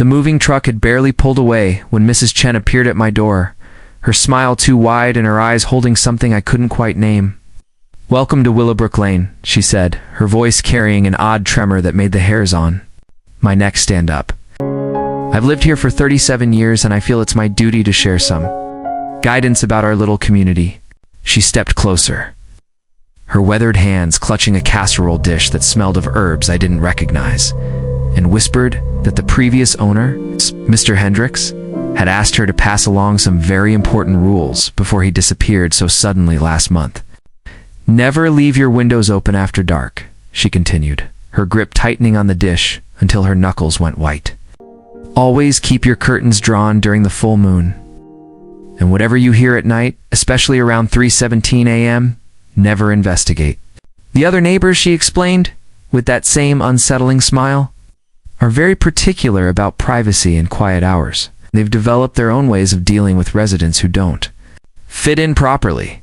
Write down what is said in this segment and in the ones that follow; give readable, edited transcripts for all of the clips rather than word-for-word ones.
The moving truck had barely pulled away when Mrs. Chen appeared at my door, her smile too wide and her eyes holding something I couldn't quite name. "Welcome to Willowbrook Lane," she said, her voice carrying an odd tremor that made the hairs on my neck stand up. "I've lived here for 37 years and I feel it's my duty to share some guidance about our little community." She stepped closer, her weathered hands clutching a casserole dish that smelled of herbs I didn't recognize, and whispered that the previous owner, Mr. Hendricks, had asked her to pass along some very important rules before he disappeared so suddenly last month. "Never leave your windows open after dark," she continued, her grip tightening on the dish until her knuckles went white. "Always keep your curtains drawn during the full moon. And whatever you hear at night, especially around 3:17 a.m., never investigate." The other neighbors, she explained, with that same unsettling smile, are very particular about privacy and quiet hours. They've developed their own ways of dealing with residents who don't fit in properly.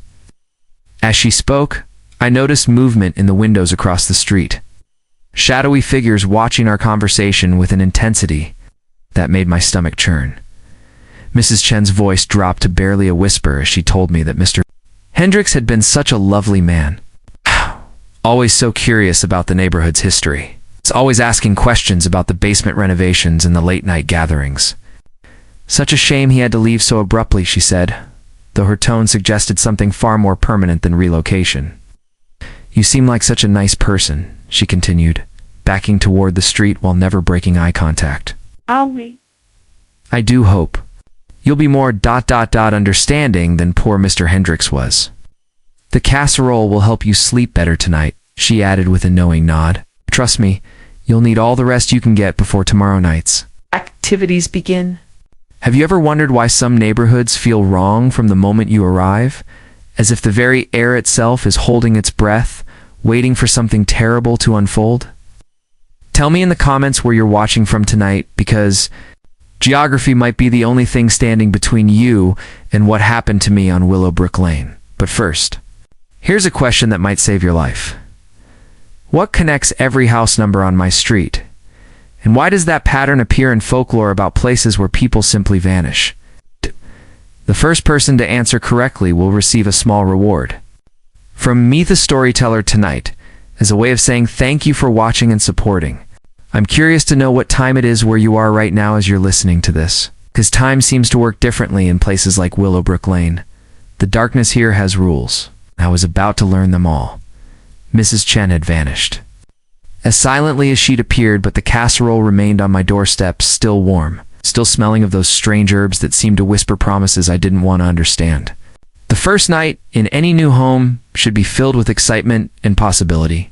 As she spoke, I noticed movement in the windows across the street. Shadowy figures watching our conversation with an intensity that made my stomach churn. Mrs. Chen's voice dropped to barely a whisper as she told me that Mr. Hendricks had been such a lovely man. Always so curious about the neighborhood's history. He's always asking questions about the basement renovations and the late-night gatherings. Such a shame he had to leave so abruptly, she said, though her tone suggested something far more permanent than relocation. "You seem like such a nice person," she continued, backing toward the street while never breaking eye contact. "I do hope you'll be more understanding than poor Mr. Hendricks was. The casserole will help you sleep better tonight," she added with a knowing nod. "Trust me, you'll need all the rest you can get before tomorrow night's activities begin." Have you ever wondered why some neighborhoods feel wrong from the moment you arrive? As if the very air itself is holding its breath, waiting for something terrible to unfold? Tell me in the comments where you're watching from tonight, because geography might be the only thing standing between you and what happened to me on Willowbrook Lane. But first, here's a question that might save your life. What connects every house number on my street? And why does that pattern appear in folklore about places where people simply vanish? The first person to answer correctly will receive a small reward from me, the storyteller, tonight, as a way of saying thank you for watching and supporting. I'm curious to know what time it is where you are right now as you're listening to this, because time seems to work differently in places like Willowbrook Lane. The darkness here has rules. I was about to learn them all. Mrs. Chen had vanished. As silently as she'd appeared, but the casserole remained on my doorstep, still warm, still smelling of those strange herbs that seemed to whisper promises I didn't want to understand. The first night in any new home should be filled with excitement and possibility.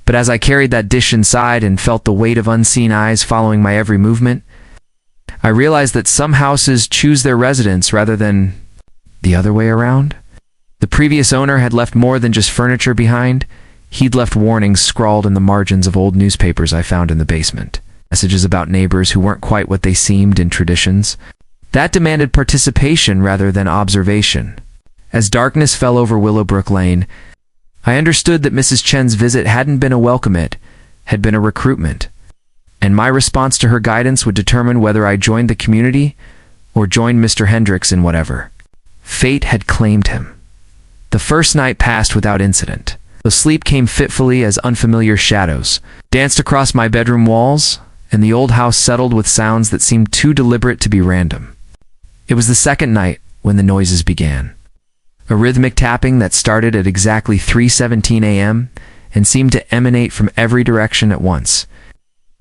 But as I carried that dish inside and felt the weight of unseen eyes following my every movement, I realized that some houses choose their residents rather than the other way around. The previous owner had left more than just furniture behind. He'd left warnings scrawled in the margins of old newspapers I found in the basement. Messages about neighbors who weren't quite what they seemed in traditions. That demanded participation rather than observation. As darkness fell over Willowbrook Lane, I understood that Mrs. Chen's visit hadn't been a welcome, it had been a recruitment. And my response to her guidance would determine whether I joined the community or joined Mr. Hendricks in whatever fate had claimed him. The first night passed without incident. The sleep came fitfully as unfamiliar shadows danced across my bedroom walls, and the old house settled with sounds that seemed too deliberate to be random. It was the second night when the noises began. A rhythmic tapping that started at exactly 3:17 a.m. and seemed to emanate from every direction at once.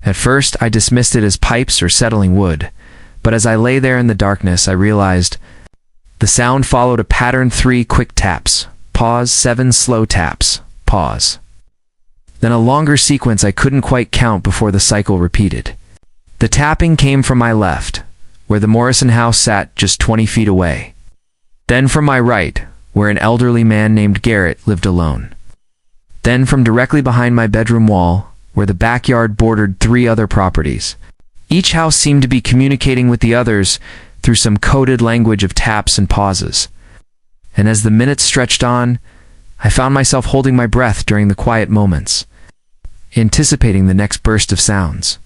At first, I dismissed it as pipes or settling wood, but as I lay there in the darkness, I realized the sound followed a pattern: 3 quick taps, pause, 7 slow taps, pause. Then a longer sequence I couldn't quite count before the cycle repeated. The tapping came from my left, where the Morrison house sat just 20 feet away. Then from my right, where an elderly man named Garrett lived alone. Then from directly behind my bedroom wall, where the backyard bordered 3 other properties. Each house seemed to be communicating with the others through some coded language of taps and pauses. And as the minutes stretched on, I found myself holding my breath during the quiet moments, anticipating the next burst of sounds.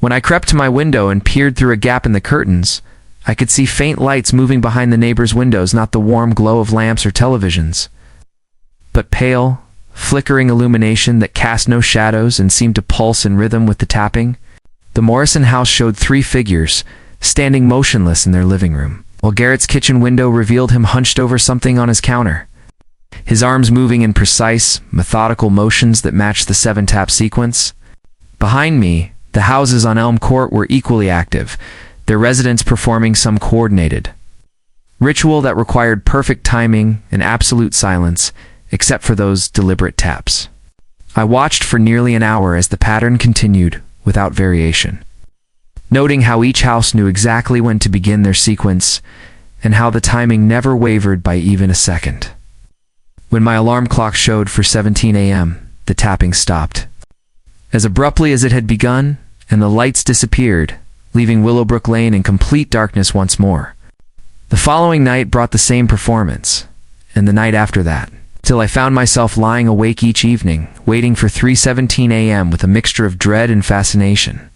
When I crept to my window and peered through a gap in the curtains, I could see faint lights moving behind the neighbors' windows, not the warm glow of lamps or televisions, but pale, flickering illumination that cast no shadows and seemed to pulse in rhythm with the tapping. The Morrison house showed three figures, standing motionless in their living room, while Garrett's kitchen window revealed him hunched over something on his counter, his arms moving in precise, methodical motions that matched the 7-tap sequence. Behind me, the houses on Elm Court were equally active, their residents performing some coordinated ritual that required perfect timing and absolute silence, except for those deliberate taps. I watched for nearly an hour as the pattern continued, without variation, noting how each house knew exactly when to begin their sequence and how the timing never wavered by even a second. When my alarm clock showed for 17 a.m., the tapping stopped, as abruptly as it had begun, and the lights disappeared, leaving Willowbrook Lane in complete darkness once more. The following night brought the same performance, and the night after that, till I found myself lying awake each evening, waiting for 3:17 a.m. with a mixture of dread and fascination.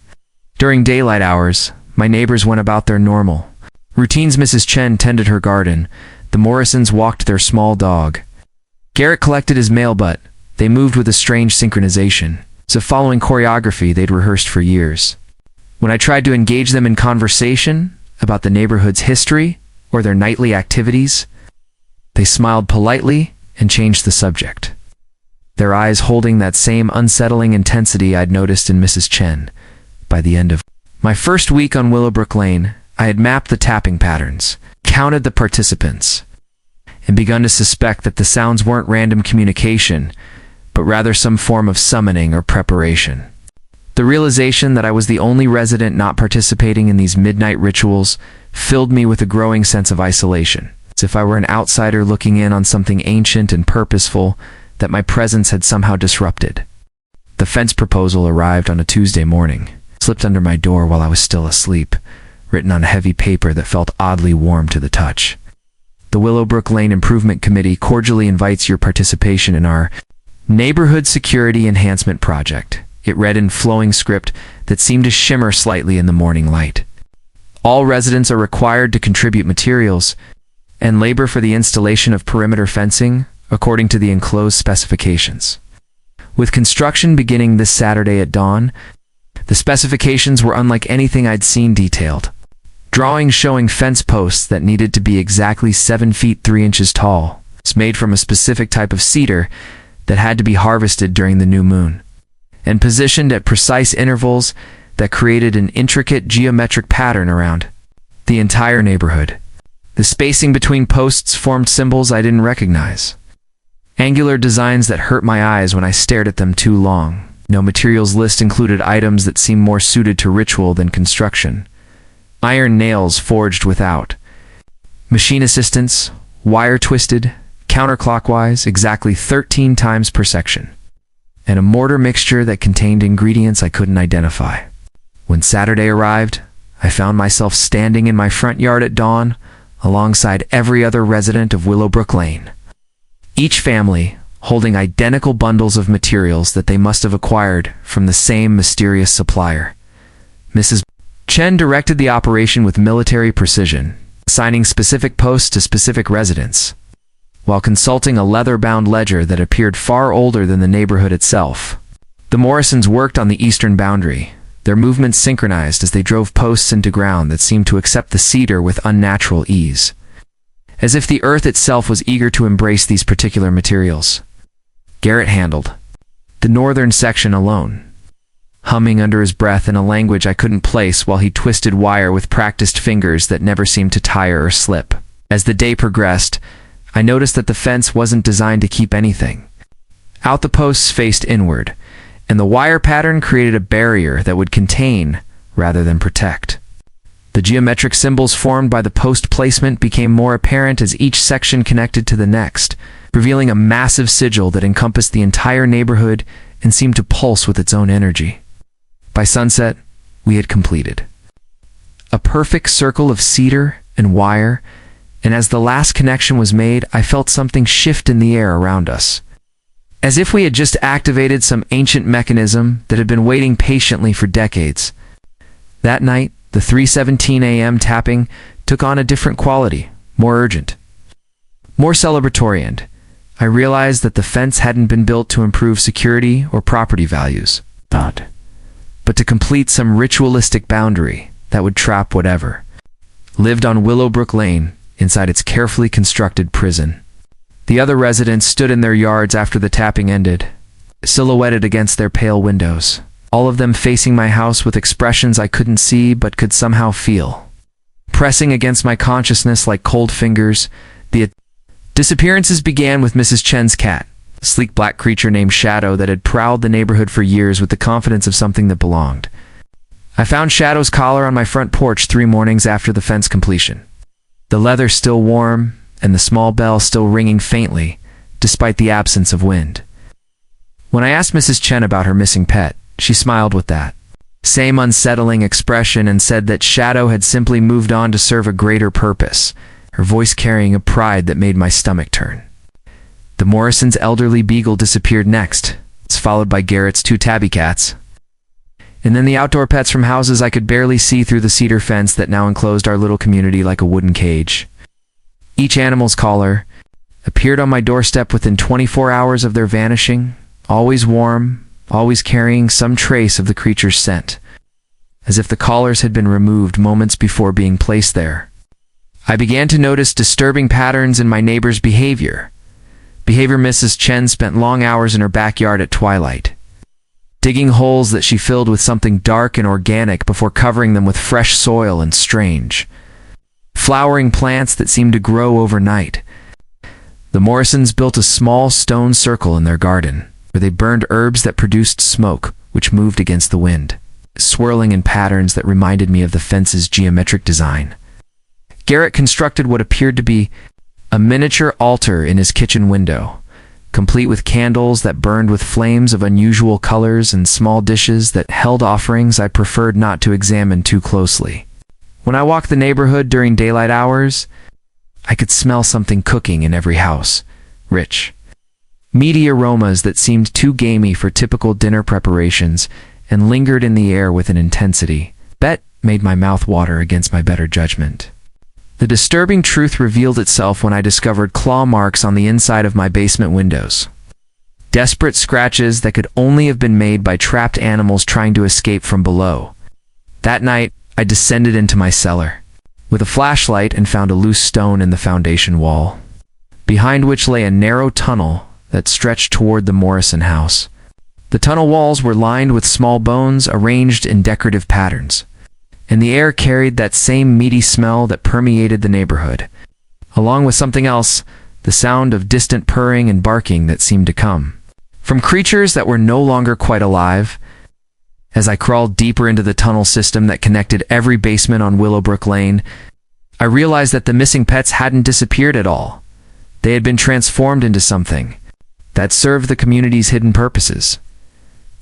During daylight hours, my neighbors went about their normal routines. Mrs. Chen tended her garden, the Morrisons walked their small dog. Garrett collected his mail, but they moved with a strange synchronization, as if following choreography they'd rehearsed for years. When I tried to engage them in conversation about the neighborhood's history or their nightly activities, they smiled politely and changed the subject, their eyes holding that same unsettling intensity I'd noticed in Mrs. Chen. By the end of my first week on Willowbrook Lane, I had mapped the tapping patterns, counted the participants, and begun to suspect that the sounds weren't random communication, but rather some form of summoning or preparation. The realization that I was the only resident not participating in these midnight rituals filled me with a growing sense of isolation, as if I were an outsider looking in on something ancient and purposeful that my presence had somehow disrupted. The fence proposal arrived on a Tuesday morning, slipped under my door while I was still asleep, written on heavy paper that felt oddly warm to the touch. The Willowbrook Lane Improvement Committee cordially invites your participation in our Neighborhood Security Enhancement Project. It read in flowing script that seemed to shimmer slightly in the morning light. All residents are required to contribute materials and labor for the installation of perimeter fencing according to the enclosed specifications. With construction beginning this Saturday at dawn, the specifications were unlike anything I'd seen detailed. Drawings showing fence posts that needed to be exactly 7 feet 3 inches tall, made from a specific type of cedar that had to be harvested during the new moon, and positioned at precise intervals that created an intricate geometric pattern around the entire neighborhood. The spacing between posts formed symbols I didn't recognize, angular designs that hurt my eyes when I stared at them too long. No materials list included items that seemed more suited to ritual than construction. Iron nails forged without, machine assistance, wire twisted counterclockwise exactly 13 times per section, and a mortar mixture that contained ingredients I couldn't identify. When Saturday arrived, I found myself standing in my front yard at dawn alongside every other resident of Willowbrook Lane, each family holding identical bundles of materials that they must have acquired from the same mysterious supplier. Mrs. Chen directed the operation with military precision, assigning specific posts to specific residents, while consulting a leather-bound ledger that appeared far older than the neighborhood itself. The Morrisons worked on the eastern boundary, their movements synchronized as they drove posts into ground that seemed to accept the cedar with unnatural ease, as if the earth itself was eager to embrace these particular materials. Garrett handled the northern section alone, humming under his breath in a language I couldn't place while he twisted wire with practiced fingers that never seemed to tire or slip. As the day progressed, I noticed that the fence wasn't designed to keep anything out. The posts faced inward, and the wire pattern created a barrier that would contain rather than protect. The geometric symbols formed by the post placement became more apparent as each section connected to the next, revealing a massive sigil that encompassed the entire neighborhood and seemed to pulse with its own energy. By sunset, we had completed a perfect circle of cedar and wire, and as the last connection was made, I felt something shift in the air around us, as if we had just activated some ancient mechanism that had been waiting patiently for decades. That night, the 3:17 a.m. tapping took on a different quality, more urgent, more celebratory, and I realized that the fence hadn't been built to improve security or property values, but to complete some ritualistic boundary that would trap whatever lived on Willowbrook Lane inside its carefully constructed prison. The other residents stood in their yards after the tapping ended, silhouetted against their pale windows, all of them facing my house with expressions I couldn't see but could somehow feel. Pressing against my consciousness like cold fingers, the disappearances began with Mrs. Chen's cat, a sleek black creature named Shadow that had prowled the neighborhood for years with the confidence of something that belonged. I found Shadow's collar on my front porch 3 mornings after the fence completion. The leather still warm, and the small bell still ringing faintly, despite the absence of wind. When I asked Mrs. Chen about her missing pet, she smiled with that same unsettling expression and said that Shadow had simply moved on to serve a greater purpose, her voice carrying a pride that made my stomach turn. The Morrisons' elderly beagle disappeared next. It's followed by Garrett's 2 tabby cats. And then the outdoor pets from houses I could barely see through the cedar fence that now enclosed our little community like a wooden cage. Each animal's collar appeared on my doorstep within 24 hours of their vanishing, always warm, always carrying some trace of the creature's scent, as if the collars had been removed moments before being placed there. I began to notice disturbing patterns in my neighbor's behavior. Mrs. Chen spent long hours in her backyard at twilight, digging holes that she filled with something dark and organic before covering them with fresh soil and strange, flowering plants that seemed to grow overnight. The Morrisons built a small stone circle in their garden, where they burned herbs that produced smoke, which moved against the wind, swirling in patterns that reminded me of the fence's geometric design. Garrett constructed what appeared to be a miniature altar in his kitchen window, complete with candles that burned with flames of unusual colors and small dishes that held offerings I preferred not to examine too closely. When I walked the neighborhood during daylight hours, I could smell something cooking in every house, rich, meaty aromas that seemed too gamey for typical dinner preparations and lingered in the air with an intensity that made my mouth water against my better judgment. The disturbing truth revealed itself when I discovered claw marks on the inside of my basement windows. Desperate scratches that could only have been made by trapped animals trying to escape from below. That night, I descended into my cellar with a flashlight and found a loose stone in the foundation wall, behind which lay a narrow tunnel that stretched toward the Morrison house. The tunnel walls were lined with small bones arranged in decorative patterns, and the air carried that same meaty smell that permeated the neighborhood, along with something else, the sound of distant purring and barking that seemed to come from creatures that were no longer quite alive. As I crawled deeper into the tunnel system that connected every basement on Willowbrook Lane, I realized that the missing pets hadn't disappeared at all. They had been transformed into something that served the community's hidden purposes.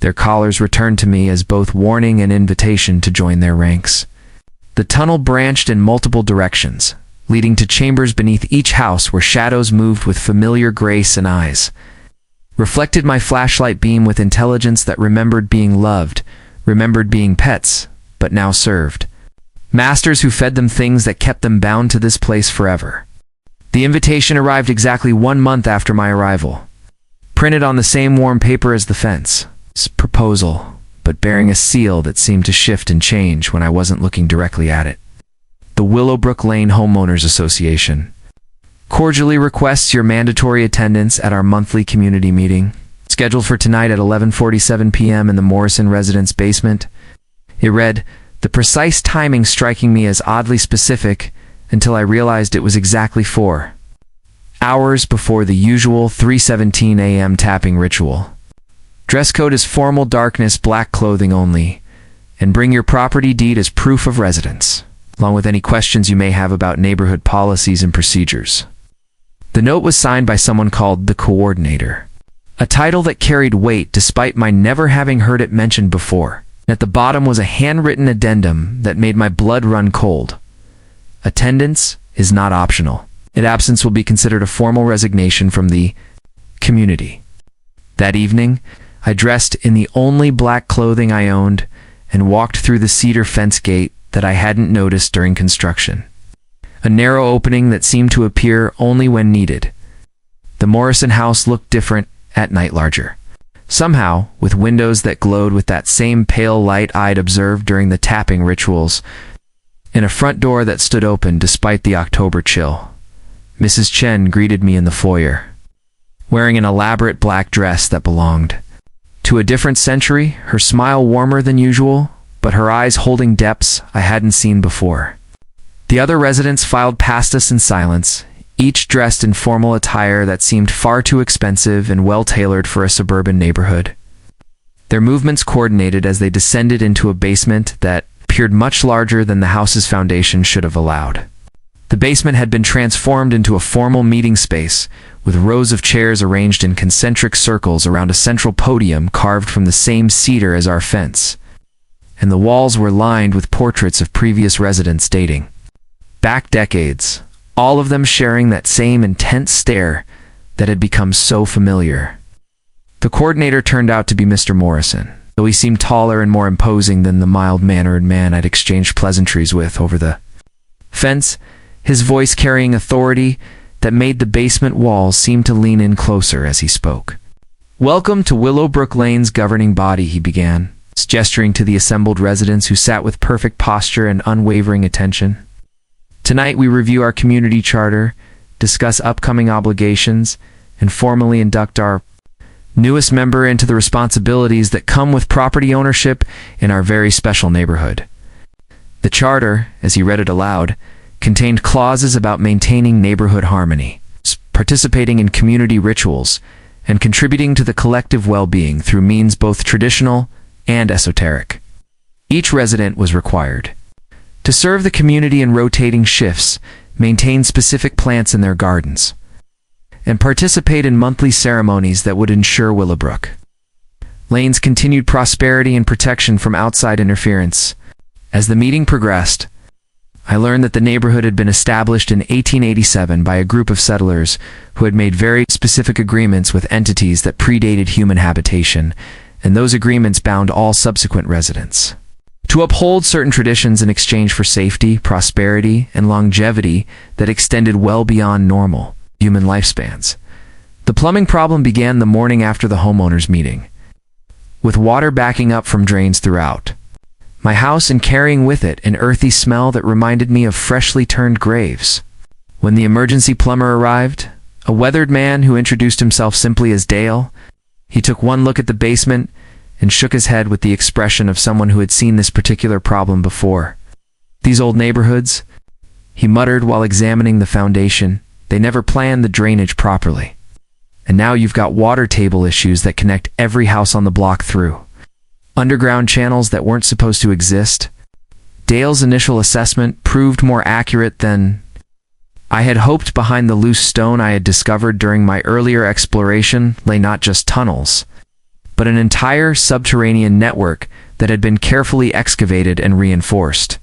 Their collars returned to me as both warning and invitation to join their ranks. The tunnel branched in multiple directions, leading to chambers beneath each house where shadows moved with familiar grace and eyes. Reflected my flashlight beam with intelligence that remembered being loved, remembered being pets, but now served masters who fed them things that kept them bound to this place forever. The invitation arrived exactly 1 month after my arrival, printed on the same warm paper as the fence. Proposal, but bearing a seal that seemed to shift and change when I wasn't looking directly at it. The Willowbrook Lane Homeowners Association cordially requests your mandatory attendance at our monthly community meeting, scheduled for tonight at 11:47 p.m. in the Morrison residence basement. It read, the precise timing striking me as oddly specific until I realized it was exactly 4 hours before the usual 3:17 a.m. tapping ritual. Dress code is formal darkness, black clothing only, and bring your property deed as proof of residence, along with any questions you may have about neighborhood policies and procedures. The note was signed by someone called the Coordinator, a title that carried weight despite my never having heard it mentioned before. At the bottom was a handwritten addendum that made my blood run cold. Attendance is not optional. Absence will be considered a formal resignation from the community. That evening, I dressed in the only black clothing I owned and walked through the cedar fence gate that I hadn't noticed during construction. A narrow opening that seemed to appear only when needed. The Morrison house looked different at night, larger. Somehow, with windows that glowed with that same pale light I'd observed during the tapping rituals, and a front door that stood open despite the October chill. Mrs. Chen greeted me in the foyer, wearing an elaborate black dress that belonged to a different century, her smile warmer than usual, but her eyes holding depths I hadn't seen before. The other residents filed past us in silence, each dressed in formal attire that seemed far too expensive and well-tailored for a suburban neighborhood. Their movements coordinated as they descended into a basement that appeared much larger than the house's foundation should have allowed. The basement had been transformed into a formal meeting space, with rows of chairs arranged in concentric circles around a central podium carved from the same cedar as our fence, and the walls were lined with portraits of previous residents dating back decades, all of them sharing that same intense stare that had become so familiar. The coordinator turned out to be Mr. Morrison, though he seemed taller and more imposing than the mild-mannered man I'd exchanged pleasantries with over the fence, his voice carrying authority that made the basement walls seem to lean in closer as he spoke. "Welcome to Willowbrook Lane's governing body," he began, gesturing to the assembled residents who sat with perfect posture and unwavering attention. "Tonight we review our community charter, discuss upcoming obligations, and formally induct our newest member into the responsibilities that come with property ownership in our very special neighborhood." The charter, as he read it aloud, contained clauses about maintaining neighborhood harmony, participating in community rituals, and contributing to the collective well-being through means both traditional and esoteric. Each resident was required to serve the community in rotating shifts, maintain specific plants in their gardens, and participate in monthly ceremonies that would ensure Willowbrook Lane's continued prosperity and protection from outside interference. As the meeting progressed, I learned that the neighborhood had been established in 1887 by a group of settlers who had made very specific agreements with entities that predated human habitation, and those agreements bound all subsequent residents to uphold certain traditions in exchange for safety, prosperity, and longevity that extended well beyond normal human lifespans. The plumbing problem began the morning after the homeowners' meeting, with water backing up from drains throughout my house and carrying with it an earthy smell that reminded me of freshly turned graves. When the emergency plumber arrived, a weathered man who introduced himself simply as Dale, he took one look at the basement and shook his head with the expression of someone who had seen this particular problem before. "These old neighborhoods," he muttered while examining the foundation, "they never planned the drainage properly. And now you've got water table issues that connect every house on the block through underground channels that weren't supposed to exist." Dale's initial assessment proved more accurate than I had hoped. Behind the loose stone I had discovered during my earlier exploration lay not just tunnels, but an entire subterranean network that had been carefully excavated and reinforced,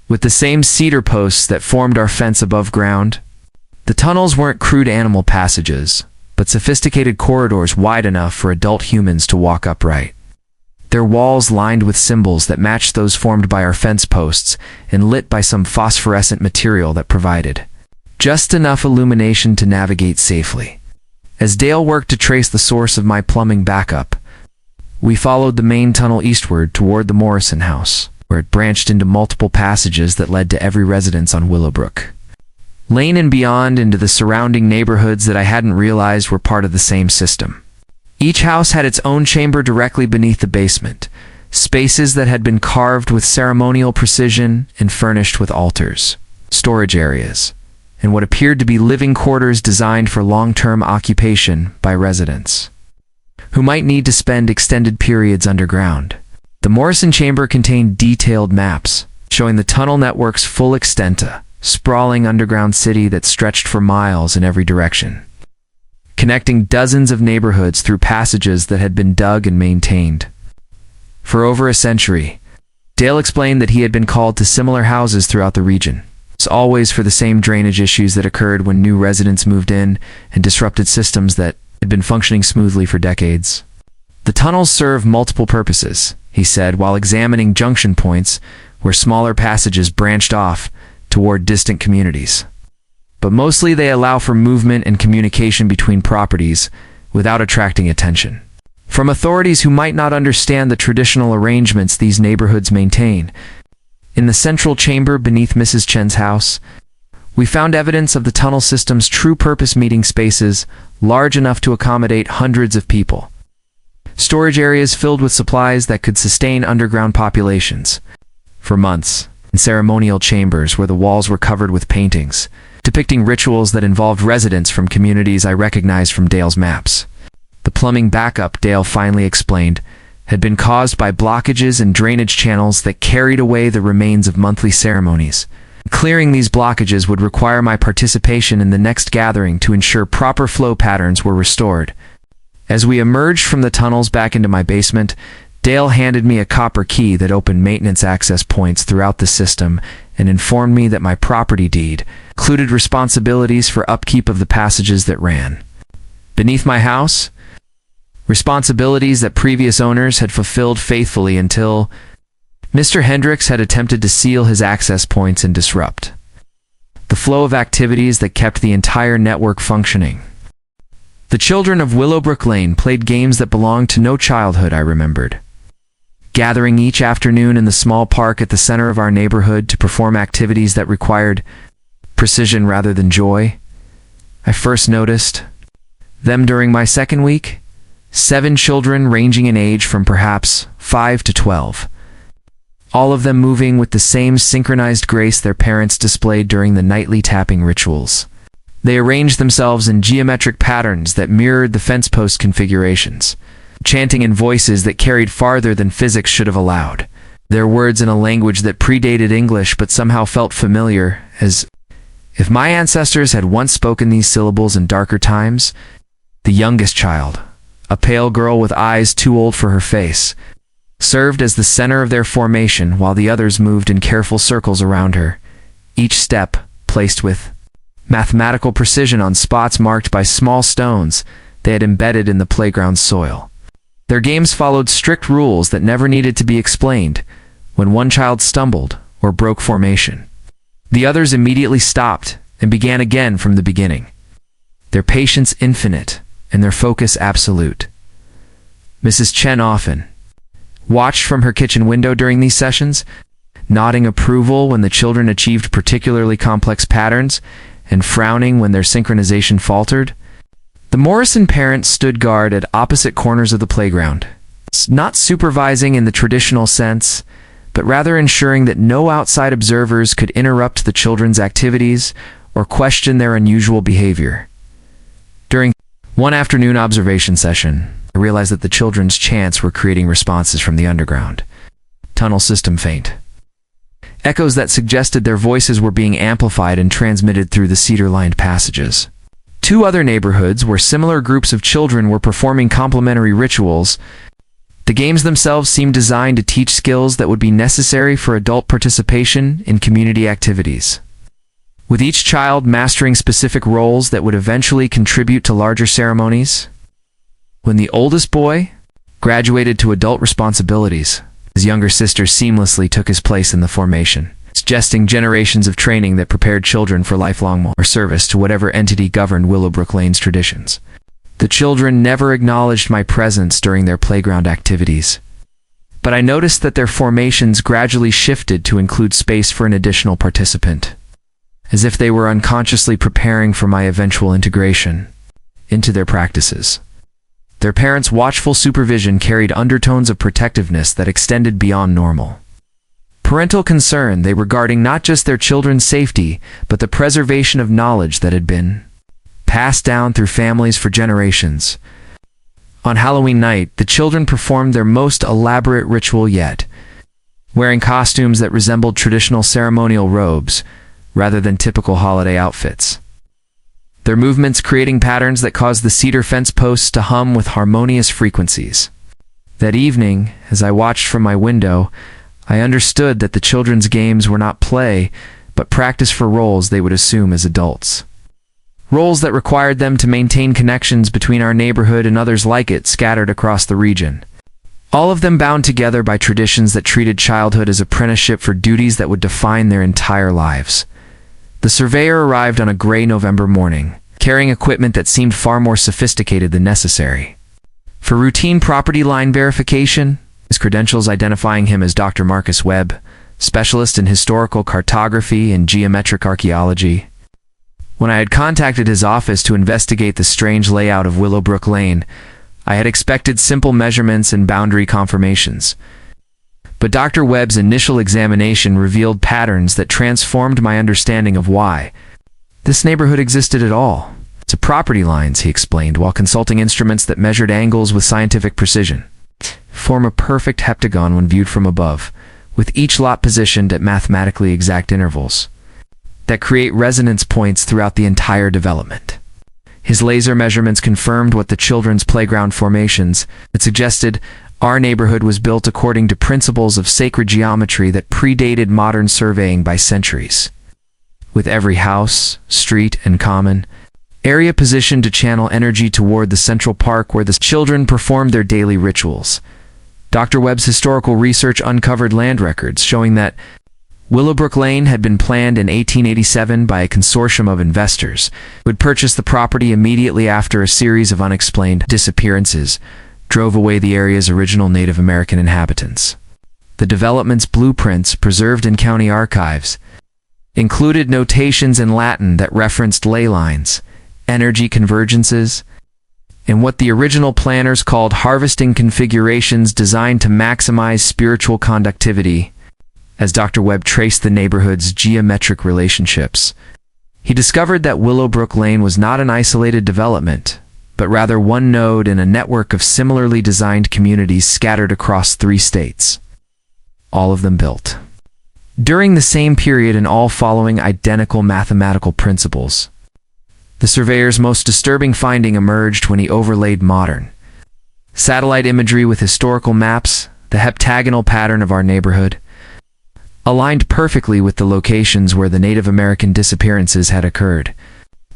with the same cedar posts that formed our fence above ground. The tunnels weren't crude animal passages, but sophisticated corridors wide enough for adult humans to walk upright. Their walls lined with symbols that matched those formed by our fence posts and lit by some phosphorescent material that provided just enough illumination to navigate safely. As Dale worked to trace the source of my plumbing backup, we followed the main tunnel eastward toward the Morrison house, where it branched into multiple passages that led to every residence on Willowbrook Lane and beyond into the surrounding neighborhoods that I hadn't realized were part of the same system. Each house had its own chamber directly beneath the basement, spaces that had been carved with ceremonial precision and furnished with altars, storage areas, and what appeared to be living quarters designed for long-term occupation by residents who might need to spend extended periods underground. The Morrison chamber contained detailed maps showing the tunnel network's full extent, a sprawling underground city that stretched for miles in every direction, connecting dozens of neighborhoods through passages that had been dug and maintained for over a century. Dale explained that he had been called to similar houses throughout the region, always for the same drainage issues that occurred when new residents moved in and disrupted systems that had been functioning smoothly for decades. The tunnels serve multiple purposes, he said while examining junction points where smaller passages branched off toward distant communities. But mostly they allow for movement and communication between properties without attracting attention from authorities who might not understand the traditional arrangements these neighborhoods maintain. In the central chamber beneath Mrs. Chen's house, we found evidence of the tunnel system's true purpose: meeting spaces large enough to accommodate hundreds of people, storage areas filled with supplies that could sustain underground populations. For months, in ceremonial chambers where the walls were covered with paintings depicting rituals that involved residents from communities I recognized from Dale's maps. The plumbing backup, Dale finally explained, had been caused by blockages in drainage channels that carried away the remains of monthly ceremonies. Clearing these blockages would require my participation in the next gathering to ensure proper flow patterns were restored. As we emerged from the tunnels back into my basement, Dale handed me a copper key that opened maintenance access points throughout the system and informed me that my property deed included responsibilities for upkeep of the passages that ran beneath my house, responsibilities that previous owners had fulfilled faithfully until Mr. Hendricks had attempted to seal his access points and disrupt the flow of activities that kept the entire network functioning. The children of Willowbrook Lane played games that belonged to no childhood I remembered, gathering each afternoon in the small park at the center of our neighborhood to perform activities that required precision rather than joy. I first noticed them during my second week. 7 children ranging in age from perhaps 5 to 12. All of them moving with the same synchronized grace their parents displayed during the nightly tapping rituals. They arranged themselves in geometric patterns that mirrored the fence post configurations, chanting in voices that carried farther than physics should have allowed. Their words in a language that predated English but somehow felt familiar, as if my ancestors had once spoken these syllables in darker times. The youngest child, a pale girl with eyes too old for her face, served as the center of their formation while the others moved in careful circles around her, each step placed with mathematical precision on spots marked by small stones they had embedded in the playground's soil. Their games followed strict rules that never needed to be explained. When one child stumbled or broke formation, the others immediately stopped and began again from the beginning, their patience infinite and their focus absolute. Mrs. Chen often watched from her kitchen window during these sessions, nodding approval when the children achieved particularly complex patterns and frowning when their synchronization faltered. The Morrison parents stood guard at opposite corners of the playground, not supervising in the traditional sense, but rather ensuring that no outside observers could interrupt the children's activities or question their unusual behavior. During one afternoon observation session, I realized that the children's chants were creating responses from the underground tunnel system faint, echoes that suggested their voices were being amplified and transmitted through the cedar-lined passages. 2 other neighborhoods where similar groups of children were performing complementary rituals. The games themselves seemed designed to teach skills that would be necessary for adult participation in community activities, with each child mastering specific roles that would eventually contribute to larger ceremonies. When the oldest boy graduated to adult responsibilities, his younger sister seamlessly took his place in the formation, suggesting generations of training that prepared children for lifelong service to whatever entity governed Willowbrook Lane's traditions. The children never acknowledged my presence during their playground activities, but I noticed that their formations gradually shifted to include space for an additional participant, as if they were unconsciously preparing for my eventual integration into their practices. Their parents' watchful supervision carried undertones of protectiveness that extended beyond normal parental concern, they regarding not just their children's safety, but the preservation of knowledge that had been passed down through families for generations. On Halloween night, the children performed their most elaborate ritual yet, wearing costumes that resembled traditional ceremonial robes rather than typical holiday outfits, their movements creating patterns that caused the cedar fence posts to hum with harmonious frequencies. That evening, as I watched from my window, I understood that the children's games were not play, but practice for roles they would assume as adults. Roles that required them to maintain connections between our neighborhood and others like it scattered across the region. all of them bound together by traditions that treated childhood as apprenticeship for duties that would define their entire lives. The surveyor arrived on a gray November morning, carrying equipment that seemed far more sophisticated than necessary. For routine property line verification, his credentials identifying him as Dr. Marcus Webb, specialist in historical cartography and geometric archaeology. When I had contacted his office to investigate the strange layout of Willowbrook Lane, I had expected simple measurements and boundary confirmations. But Dr. Webb's initial examination revealed patterns that transformed my understanding of why this neighborhood existed at all. "To property lines," he explained, while consulting instruments that measured angles with scientific precision, "form a perfect heptagon when viewed from above, with each lot positioned at mathematically exact intervals that create resonance points throughout the entire development." His laser measurements confirmed what the children's playground formations had suggested. Our neighborhood was built according to principles of sacred geometry that predated modern surveying by centuries. With every house, street, and common area positioned to channel energy toward the central park where the children performed their daily rituals. Dr. Webb's historical research uncovered land records showing that Willowbrook Lane had been planned in 1887 by a consortium of investors who had purchased the property immediately after a series of unexplained disappearances drove away the area's original Native American inhabitants. The development's blueprints, preserved in county archives, included notations in Latin that referenced ley lines, energy convergences, and what the original planners called harvesting configurations designed to maximize spiritual conductivity. As Dr. Webb traced the neighborhood's geometric relationships, he discovered that Willowbrook Lane was not an isolated development, but rather one node in a network of similarly designed communities scattered across 3 states, all of them built during the same period and all following identical mathematical principles. The surveyor's most disturbing finding emerged when he overlaid modern satellite imagery with historical maps. The heptagonal pattern of our neighborhood aligned perfectly with the locations where the Native American disappearances had occurred,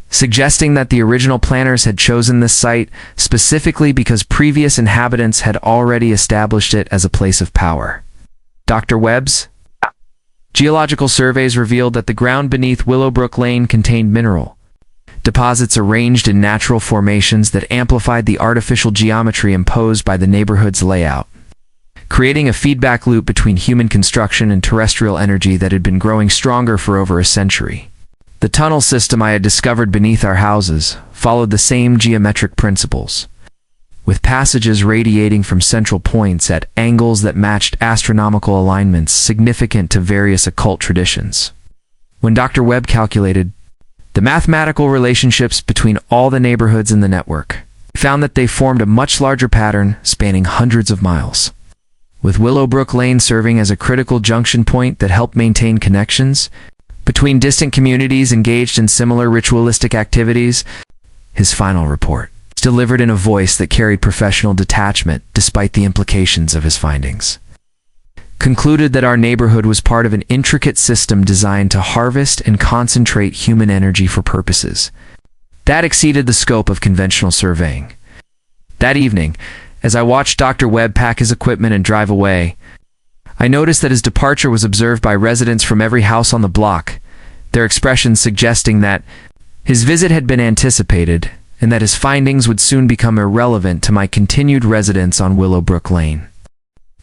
suggesting that the original planners had chosen this site specifically because previous inhabitants had already established it as a place of power. Dr. Webb's geological surveys revealed that the ground beneath Willowbrook Lane contained mineral deposits arranged in natural formations that amplified the artificial geometry imposed by the neighborhood's layout, creating a feedback loop between human construction and terrestrial energy that had been growing stronger for over a century. The tunnel system I had discovered beneath our houses followed the same geometric principles, with passages radiating from central points at angles that matched astronomical alignments significant to various occult traditions. When Dr. Webb calculated the mathematical relationships between all the neighborhoods in the network, he found that they formed a much larger pattern spanning hundreds of miles, with Willowbrook Lane serving as a critical junction point that helped maintain connections between distant communities engaged in similar ritualistic activities. His final report, delivered in a voice that carried professional detachment despite the implications of his findings, concluded that our neighborhood was part of an intricate system designed to harvest and concentrate human energy for purposes that exceeded the scope of conventional surveying. That evening, as I watched Dr. Webb pack his equipment and drive away, I noticed that his departure was observed by residents from every house on the block, their expressions suggesting that his visit had been anticipated and that his findings would soon become irrelevant to my continued residence on Willowbrook Lane.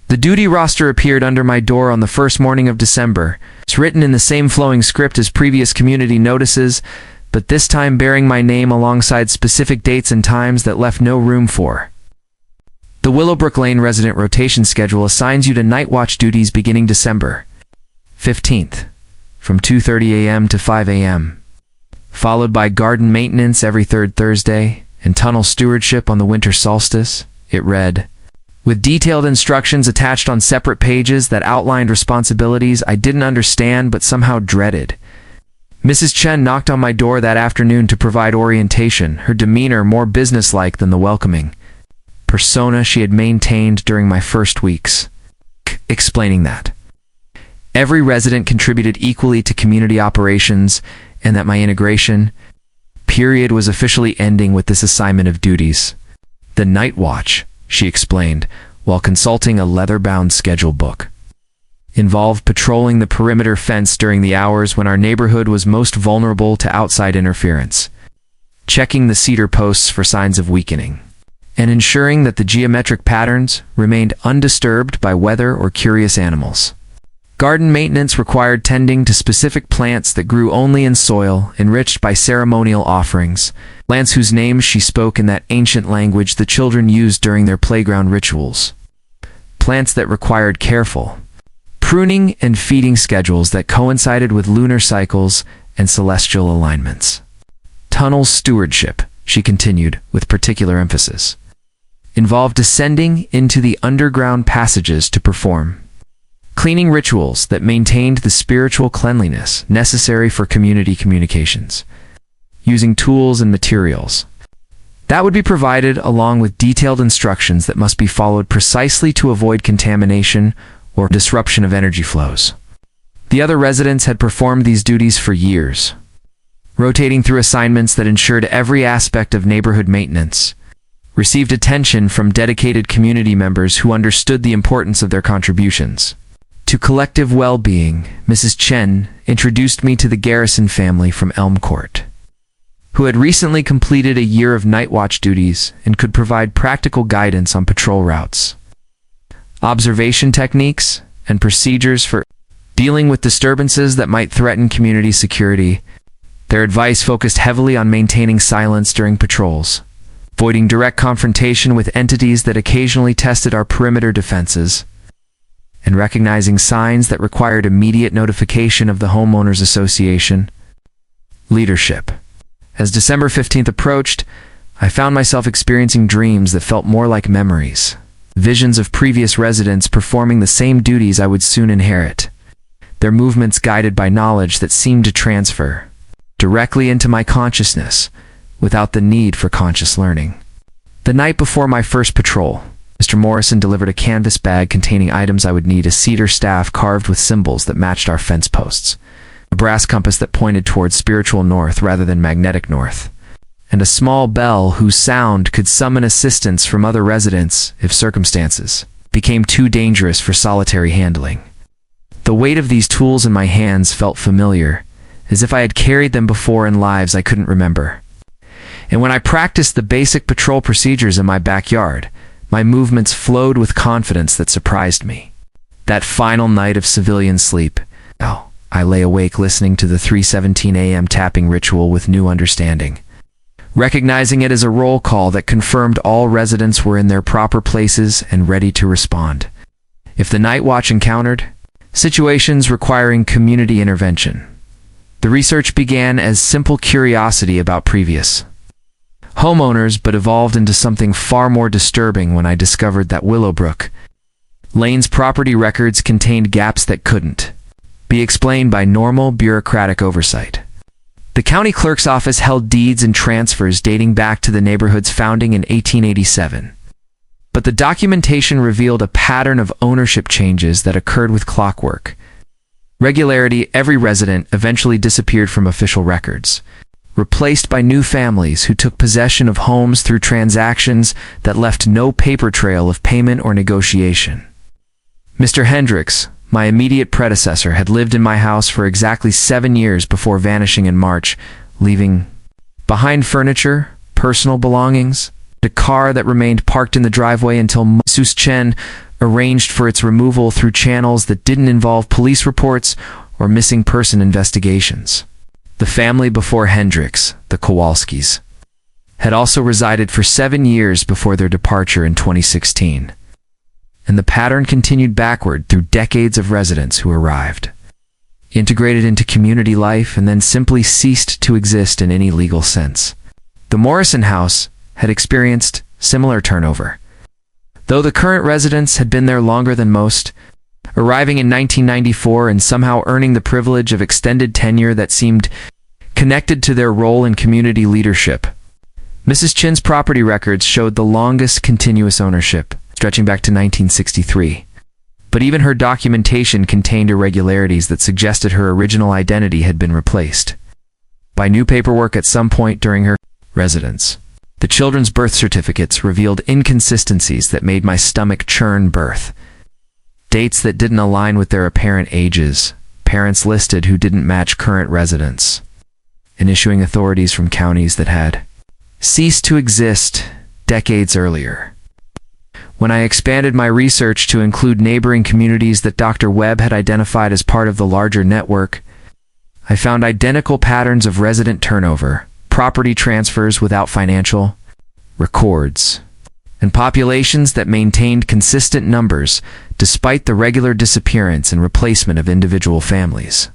The duty roster appeared under my door on the first morning of December. It's written in the same flowing script as previous community notices, but this time bearing my name alongside specific dates and times that left no room for. The Willowbrook Lane resident rotation schedule assigns you to night watch duties beginning December 15th, from 2:30 a.m. to 5 a.m., followed by garden maintenance every 3rd Thursday and tunnel stewardship on the winter solstice, it read, with detailed instructions attached on separate pages that outlined responsibilities I didn't understand but somehow dreaded. Mrs. Chen knocked on my door that afternoon to provide orientation, her demeanor more businesslike than the welcoming persona she had maintained during my first weeks, explaining that every resident contributed equally to community operations and that my integration period was officially ending with this assignment of duties. The night watch, she explained, while consulting a leather-bound schedule book. Involved patrolling the perimeter fence during the hours when our neighborhood was most vulnerable to outside interference, checking the cedar posts for signs of weakening, and ensuring that the geometric patterns remained undisturbed by weather or curious animals. Garden maintenance required tending to specific plants that grew only in soil enriched by ceremonial offerings, plants whose names she spoke in that ancient language the children used during their playground rituals. Plants that required careful pruning and feeding schedules that coincided with lunar cycles and celestial alignments. Tunnel stewardship, she continued with particular emphasis, involved descending into the underground passages to perform cleaning rituals that maintained the spiritual cleanliness necessary for community communications, using tools and materials that would be provided along with detailed instructions that must be followed precisely to avoid contamination or disruption of energy flows. The other residents had performed these duties for years, rotating through assignments that ensured every aspect of neighborhood maintenance received attention from dedicated community members who understood the importance of their contributions to collective well-being. Mrs. Chen introduced me to the Garrison family from Elm Court, who had recently completed a year of night watch duties and could provide practical guidance on patrol routes, observation techniques, and procedures for dealing with disturbances that might threaten community security. Their advice focused heavily on maintaining silence during patrols, avoiding direct confrontation with entities that occasionally tested our perimeter defenses, and recognizing signs that required immediate notification of the homeowners association. Leadership. As December 15th approached, I found myself experiencing dreams that felt more like memories, visions of previous residents performing the same duties I would soon inherit, their movements guided by knowledge that seemed to transfer directly into my consciousness without the need for conscious learning. The night before my first patrol, Mr. Morrison delivered a canvas bag containing items I would need: a cedar staff carved with symbols that matched our fence posts, a brass compass that pointed towards spiritual north rather than magnetic north, and a small bell whose sound could summon assistance from other residents if circumstances became too dangerous for solitary handling. The weight of these tools in my hands felt familiar, as if I had carried them before in lives I couldn't remember. And when I practiced the basic patrol procedures in my backyard, my movements flowed with confidence that surprised me. That final night of civilian sleep, I lay awake listening to the 3:17 a.m. tapping ritual with new understanding, recognizing it as a roll call that confirmed all residents were in their proper places and ready to respond if the night watch encountered situations requiring community intervention. The research began as simple curiosity about previous homeowners, but evolved into something far more disturbing when I discovered that Willowbrook Lane's property records contained gaps that couldn't be explained by normal bureaucratic oversight. The county clerk's office held deeds and transfers dating back to the neighborhood's founding in 1887. But the documentation revealed a pattern of ownership changes that occurred with clockwork regularity. Every resident eventually disappeared from official records, replaced by new families who took possession of homes through transactions that left no paper trail of payment or negotiation. Mr. Hendricks, my immediate predecessor, had lived in my house for exactly 7 years before vanishing in March, leaving behind furniture, personal belongings, a car that remained parked in the driveway until Mrs. Chen arranged for its removal through channels that didn't involve police reports or missing person investigations. The family before Hendricks, the Kowalskis, had also resided for 7 years before their departure in 2016. And the pattern continued backward through decades of residents who arrived, integrated into community life, and then simply ceased to exist in any legal sense. The Morrison house had experienced similar turnover, though the current residents had been there longer than most, arriving in 1994 and somehow earning the privilege of extended tenure that seemed connected to their role in community leadership. Mrs. Chen's property records showed the longest continuous ownership, stretching back to 1963. But even her documentation contained irregularities that suggested her original identity had been replaced by new paperwork at some point during her residence. The children's birth certificates revealed inconsistencies that made my stomach churn. Birth dates that didn't align with their apparent ages, parents listed who didn't match current residents, and issuing authorities from counties that had ceased to exist decades earlier. When I expanded my research to include neighboring communities that Dr. Webb had identified as part of the larger network, I found identical patterns of resident turnover, property transfers without financial records, and populations that maintained consistent numbers despite the regular disappearance and replacement of individual families.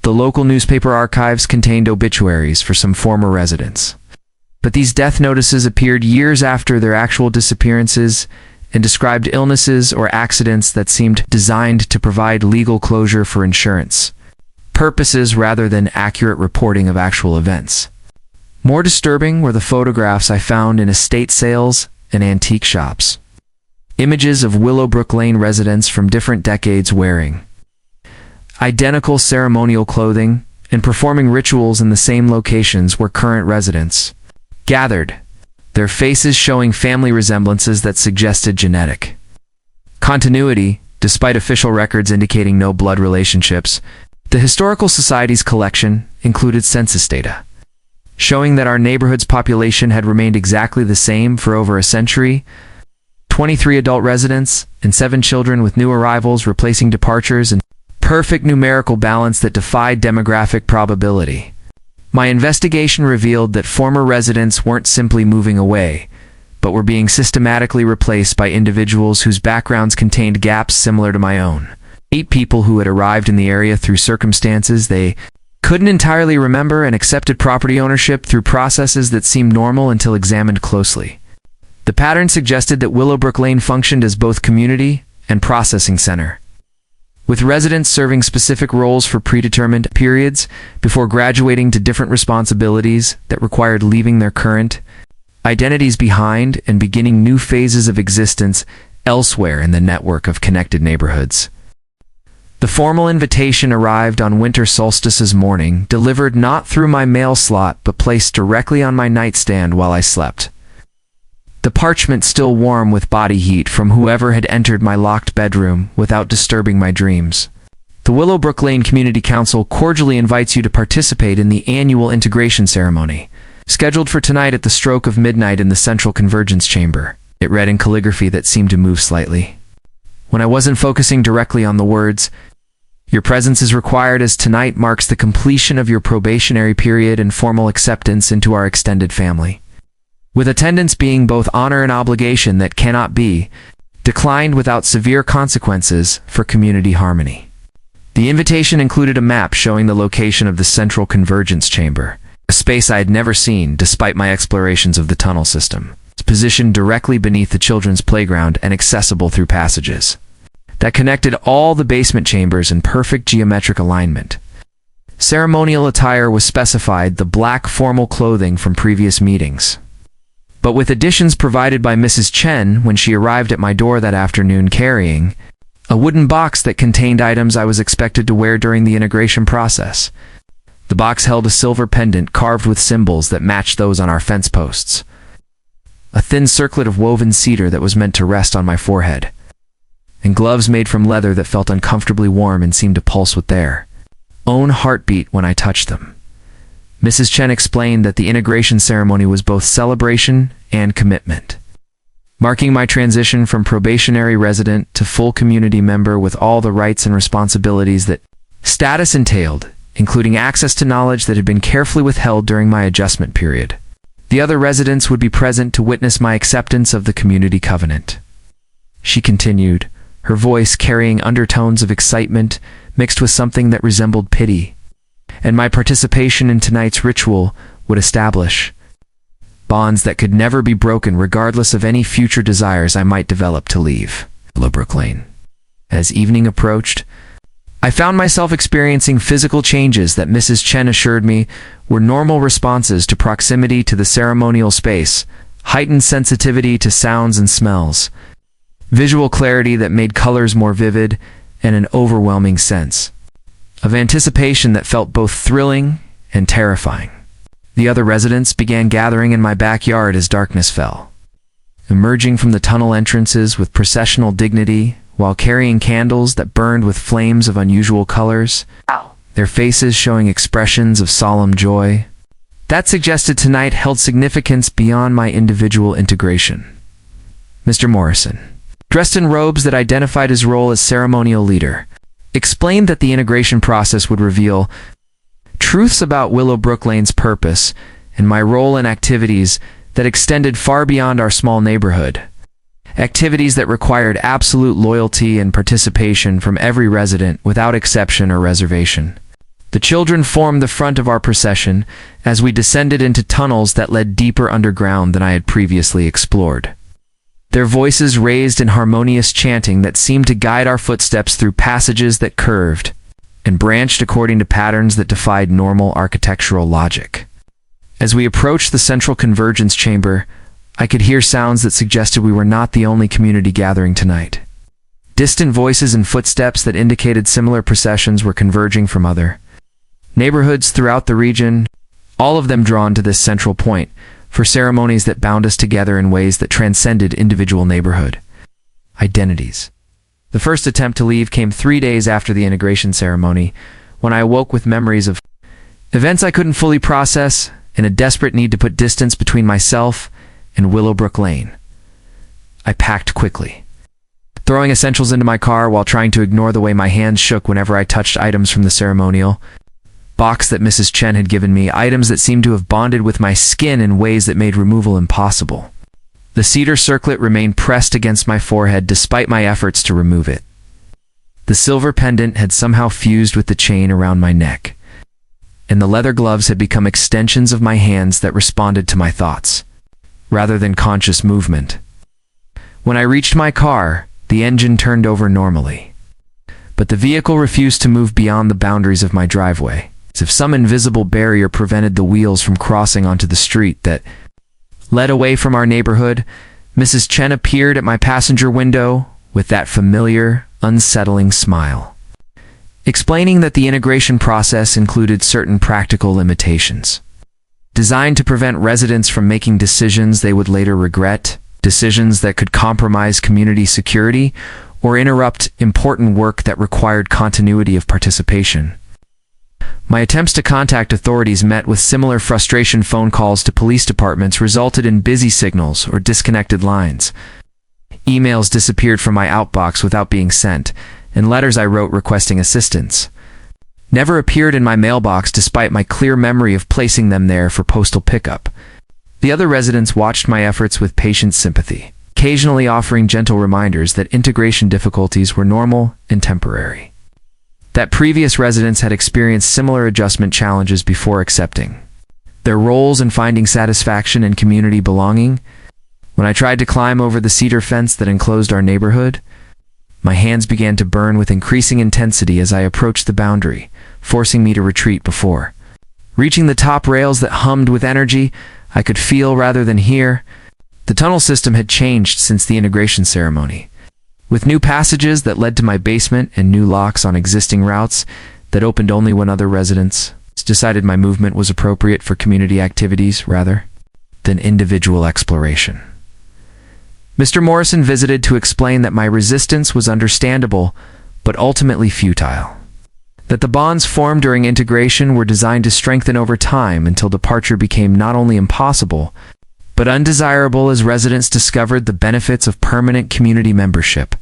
The local newspaper archives contained obituaries for some former residents, but these death notices appeared years after their actual disappearances and described illnesses or accidents that seemed designed to provide legal closure for insurance purposes rather than accurate reporting of actual events. More disturbing were the photographs I found in estate sales and antique shops. Images of Willowbrook Lane residents from different decades wearing identical ceremonial clothing and performing rituals in the same locations where current residents gathered, their faces showing family resemblances that suggested genetic continuity, despite official records indicating no blood relationships. The Historical Society's collection included census data, showing that our neighborhood's population had remained exactly the same for over a century, 23 adult residents and 7 children with new arrivals replacing departures and perfect numerical balance that defied demographic probability. My investigation revealed that former residents weren't simply moving away, but were being systematically replaced by individuals whose backgrounds contained gaps similar to my own. 8 people who had arrived in the area through circumstances they couldn't entirely remember and accepted property ownership through processes that seemed normal until examined closely. The pattern suggested that Willowbrook Lane functioned as both community and processing center, with residents serving specific roles for predetermined periods before graduating to different responsibilities that required leaving their current identities behind and beginning new phases of existence elsewhere in the network of connected neighborhoods. The formal invitation arrived on winter solstice's morning, delivered not through my mail slot but placed directly on my nightstand while I slept. The parchment still warm with body heat from whoever had entered my locked bedroom without disturbing my dreams. The Willowbrook Lane Community Council cordially invites you to participate in the annual integration ceremony, scheduled for tonight at the stroke of midnight in the Central Convergence Chamber. It read in calligraphy that seemed to move slightly. When I wasn't focusing directly on the words, "Your presence is required as tonight marks the completion of your probationary period and formal acceptance into our extended family, with attendance being both honor and obligation that cannot be declined without severe consequences for community harmony." The invitation included a map showing the location of the Central Convergence Chamber, a space I had never seen despite my explorations of the tunnel system. It's positioned directly beneath the children's playground and accessible through passages that connected all the basement chambers in perfect geometric alignment. Ceremonial attire was specified, the black formal clothing from previous meetings, but with additions provided by Mrs. Chen when she arrived at my door that afternoon carrying a wooden box that contained items I was expected to wear during the integration process. The box held a silver pendant carved with symbols that matched those on our fence posts, a thin circlet of woven cedar that was meant to rest on my forehead, and gloves made from leather that felt uncomfortably warm and seemed to pulse with their own heartbeat when I touched them. Mrs. Chen explained that the integration ceremony was both celebration and commitment, marking my transition from probationary resident to full community member with all the rights and responsibilities that status entailed, including access to knowledge that had been carefully withheld during my adjustment period. The other residents would be present to witness my acceptance of the community covenant. She continued, her voice carrying undertones of excitement mixed with something that resembled pity. And my participation in tonight's ritual would establish bonds that could never be broken regardless of any future desires I might develop to leave Willowbrook Lane. As evening approached, I found myself experiencing physical changes that Mrs. Chen assured me were normal responses to proximity to the ceremonial space, heightened sensitivity to sounds and smells, visual clarity that made colors more vivid, and an overwhelming sense of anticipation that felt both thrilling and terrifying. The other residents began gathering in my backyard as darkness fell, emerging from the tunnel entrances with processional dignity while carrying candles that burned with flames of unusual colors, their faces showing expressions of solemn joy. That suggested tonight held significance beyond my individual integration. Mr. Morrison, dressed in robes that identified his role as ceremonial leader, explained that the integration process would reveal truths about Willowbrook Lane's purpose and my role in activities that extended far beyond our small neighborhood. Activities that required absolute loyalty and participation from every resident without exception or reservation. The children formed the front of our procession as we descended into tunnels that led deeper underground than I had previously explored. Their voices raised in harmonious chanting that seemed to guide our footsteps through passages that curved and branched according to patterns that defied normal architectural logic. As we approached the central convergence chamber, I could hear sounds that suggested we were not the only community gathering tonight. Distant voices and footsteps that indicated similar processions were converging from other neighborhoods throughout the region, all of them drawn to this central point for ceremonies that bound us together in ways that transcended individual neighborhood identities. The first attempt to leave came 3 days after the integration ceremony, when I awoke with memories of events I couldn't fully process and a desperate need to put distance between myself and Willowbrook Lane. I packed quickly, throwing essentials into my car while trying to ignore the way my hands shook whenever I touched items from the ceremonial box that Mrs. Chen had given me, items that seemed to have bonded with my skin in ways that made removal impossible. The cedar circlet remained pressed against my forehead despite my efforts to remove it. The silver pendant had somehow fused with the chain around my neck, and the leather gloves had become extensions of my hands that responded to my thoughts, rather than conscious movement. When I reached my car, the engine turned over normally, but the vehicle refused to move beyond the boundaries of my driveway, as if some invisible barrier prevented the wheels from crossing onto the street that led away from our neighborhood. Mrs. Chen appeared at my passenger window with that familiar, unsettling smile, explaining that the integration process included certain practical limitations, designed to prevent residents from making decisions they would later regret, decisions that could compromise community security or interrupt important work that required continuity of participation. My attempts to contact authorities met with similar frustration. Phone calls to police departments resulted in busy signals or disconnected lines. Emails disappeared from my outbox without being sent, and letters I wrote requesting assistance never appeared in my mailbox despite my clear memory of placing them there for postal pickup. The other residents watched my efforts with patient sympathy, occasionally offering gentle reminders that integration difficulties were normal and temporary, that previous residents had experienced similar adjustment challenges before accepting their roles and finding satisfaction in community belonging. When I tried to climb over the cedar fence that enclosed our neighborhood, my hands began to burn with increasing intensity as I approached the boundary, forcing me to retreat before reaching the top rails that hummed with energy I could feel rather than hear. The tunnel system had changed since the integration ceremony, with new passages that led to my basement and new locks on existing routes that opened only when other residents decided my movement was appropriate for community activities rather than individual exploration. Mr. Morrison visited to explain that my resistance was understandable, but ultimately futile, that the bonds formed during integration were designed to strengthen over time until departure became not only impossible, but undesirable as residents discovered the benefits of permanent community membership.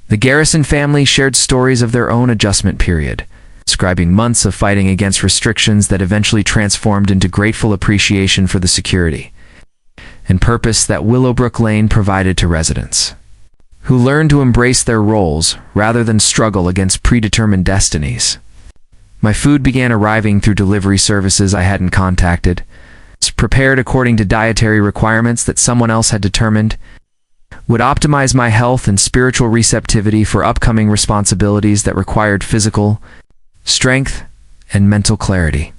The Garrison family shared stories of their own adjustment period, describing months of fighting against restrictions that eventually transformed into grateful appreciation for the security and purpose that Willowbrook Lane provided to residents, who learned to embrace their roles rather than struggle against predetermined destinies. My food began arriving through delivery services I hadn't contacted, prepared according to dietary requirements that someone else had determined would optimize my health and spiritual receptivity for upcoming responsibilities that required physical strength and mental clarity.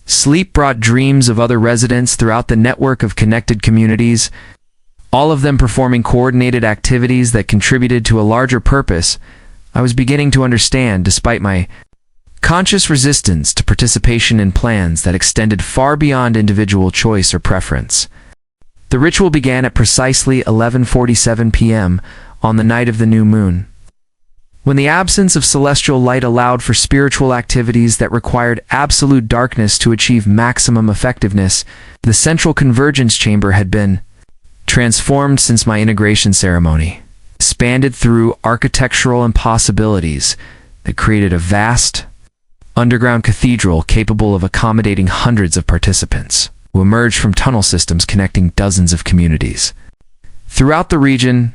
Sleep brought dreams of other residents throughout the network of connected communities, all of them performing coordinated activities that contributed to a larger purpose I was beginning to understand despite my conscious resistance to participation in plans that extended far beyond individual choice or preference. The ritual began at precisely 11:47 p.m. on the night of the new moon. When the absence of celestial light allowed for spiritual activities that required absolute darkness to achieve maximum effectiveness, the central convergence chamber had been transformed since my integration ceremony, expanded through architectural impossibilities that created a vast, underground cathedral capable of accommodating hundreds of participants who emerged from tunnel systems connecting dozens of communities. Throughout the region,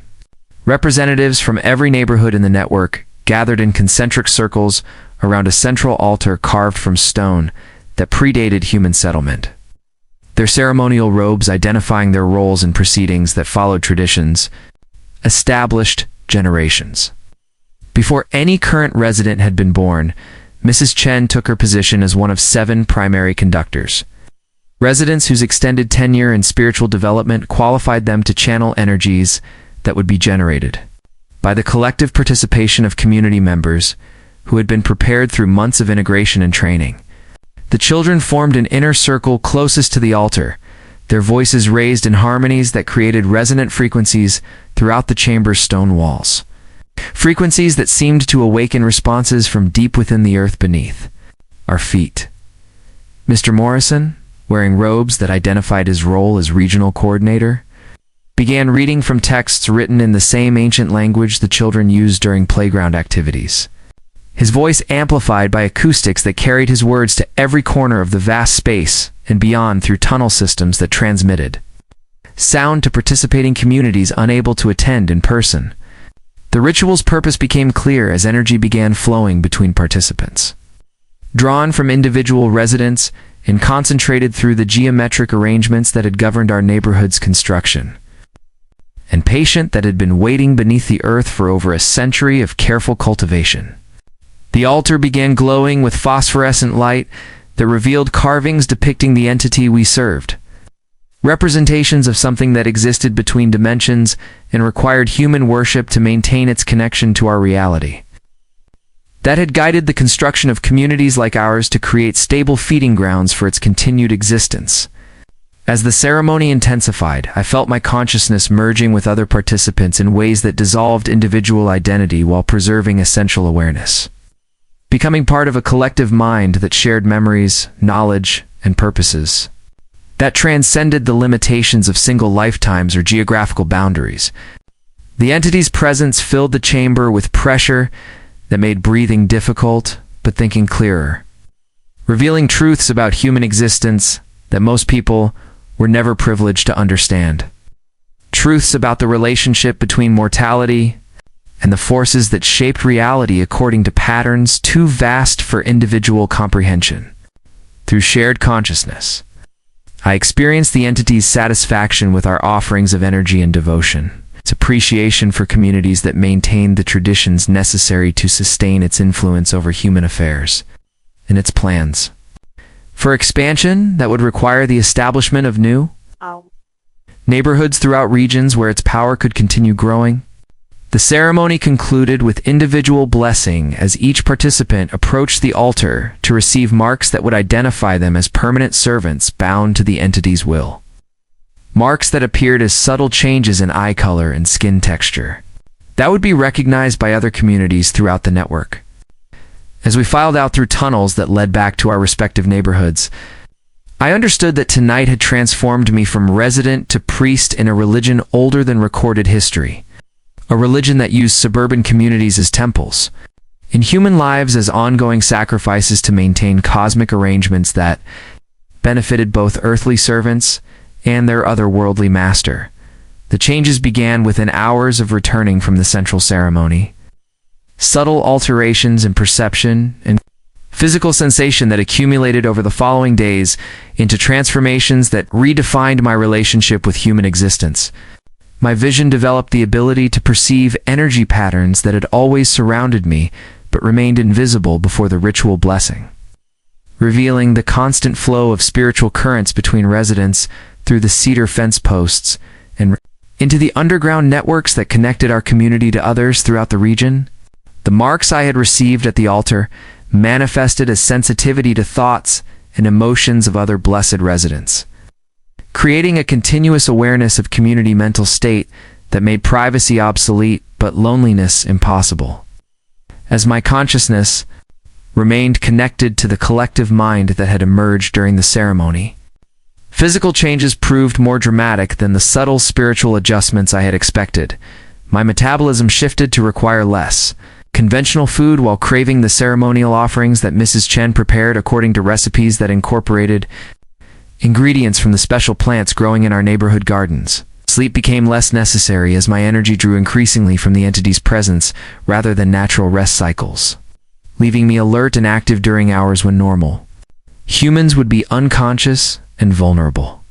representatives from every neighborhood in the network gathered in concentric circles around a central altar carved from stone that predated human settlement. Their ceremonial robes identifying their roles in proceedings that followed traditions established generations. Before any current resident had been born, Mrs. Chen took her position as one of 7 primary conductors. Residents whose extended tenure in spiritual development qualified them to channel energies that would be generated by the collective participation of community members who had been prepared through months of integration and training. The children formed an inner circle closest to the altar, their voices raised in harmonies that created resonant frequencies throughout the chamber's stone walls. Frequencies that seemed to awaken responses from deep within the earth beneath our feet. Mr. Morrison, wearing robes that identified his role as regional coordinator, began reading from texts written in the same ancient language the children used during playground activities. His voice amplified by acoustics that carried his words to every corner of the vast space and beyond through tunnel systems that transmitted sound to participating communities unable to attend in person. The ritual's purpose became clear as energy began flowing between participants. Drawn from individual residents and concentrated through the geometric arrangements that had governed our neighborhood's construction, and patient that had been waiting beneath the earth for over a century of careful cultivation. The altar began glowing with phosphorescent light that revealed carvings depicting the entity we served, representations of something that existed between dimensions and required human worship to maintain its connection to our reality. That had guided the construction of communities like ours to create stable feeding grounds for its continued existence. As the ceremony intensified, I felt my consciousness merging with other participants in ways that dissolved individual identity while preserving essential awareness. Becoming part of a collective mind that shared memories, knowledge, and purposes that transcended the limitations of single lifetimes or geographical boundaries. The entity's presence filled the chamber with pressure that made breathing difficult, but thinking clearer, revealing truths about human existence that most people were never privileged to understand. Truths about the relationship between mortality and the forces that shaped reality according to patterns too vast for individual comprehension. Through shared consciousness, I experienced the entity's satisfaction with our offerings of energy and devotion, its appreciation for communities that maintained the traditions necessary to sustain its influence over human affairs, and its plans for expansion that would require the establishment of new neighborhoods throughout regions where its power could continue growing. The ceremony concluded with individual blessing as each participant approached the altar to receive marks that would identify them as permanent servants bound to the entity's will. Marks that appeared as subtle changes in eye color and skin texture that would be recognized by other communities throughout the network. As we filed out through tunnels that led back to our respective neighborhoods, I understood that tonight had transformed me from resident to priest in a religion older than recorded history, a religion that used suburban communities as temples, and human lives as ongoing sacrifices to maintain cosmic arrangements that benefited both earthly servants and their otherworldly master. The changes began within hours of returning from the central ceremony. Subtle alterations in perception and physical sensation that accumulated over the following days into transformations that redefined my relationship with human existence. My vision developed the ability to perceive energy patterns that had always surrounded me but remained invisible before the ritual blessing, revealing the constant flow of spiritual currents between residents through the cedar fence posts and into the underground networks that connected our community to others throughout the region. The marks I had received at the altar manifested as sensitivity to thoughts and emotions of other blessed residents, creating a continuous awareness of community mental state that made privacy obsolete but loneliness impossible. As my consciousness remained connected to the collective mind that had emerged during the ceremony, physical changes proved more dramatic than the subtle spiritual adjustments I had expected. My metabolism shifted to require less conventional food while craving the ceremonial offerings that Mrs. Chen prepared according to recipes that incorporated ingredients from the special plants growing in our neighborhood gardens. Sleep became less necessary as my energy drew increasingly from the entity's presence rather than natural rest cycles, leaving me alert and active during hours when normal humans would be unconscious and vulnerable.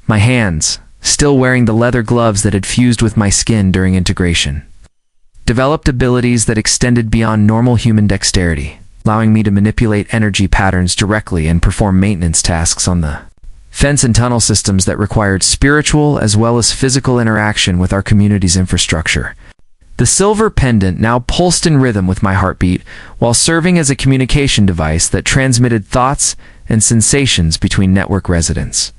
My hands, still wearing the leather gloves that had fused with my skin during integration, developed abilities that extended beyond normal human dexterity, allowing me to manipulate energy patterns directly and perform maintenance tasks on the fence and tunnel systems that required spiritual as well as physical interaction with our community's infrastructure. The silver pendant now pulsed in rhythm with my heartbeat while serving as a communication device that transmitted thoughts and sensations between network residents,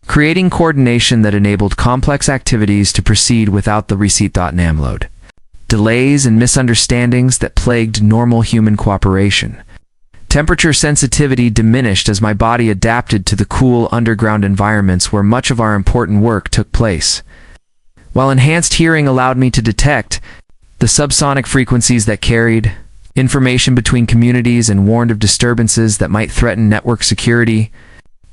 creating coordination that enabled complex activities to proceed without the receipt.nam load, delays and misunderstandings that plagued normal human cooperation. Temperature sensitivity diminished as my body adapted to the cool underground environments where much of our important work took place, while enhanced hearing allowed me to detect the subsonic frequencies that carried information between communities and warned of disturbances that might threaten network security.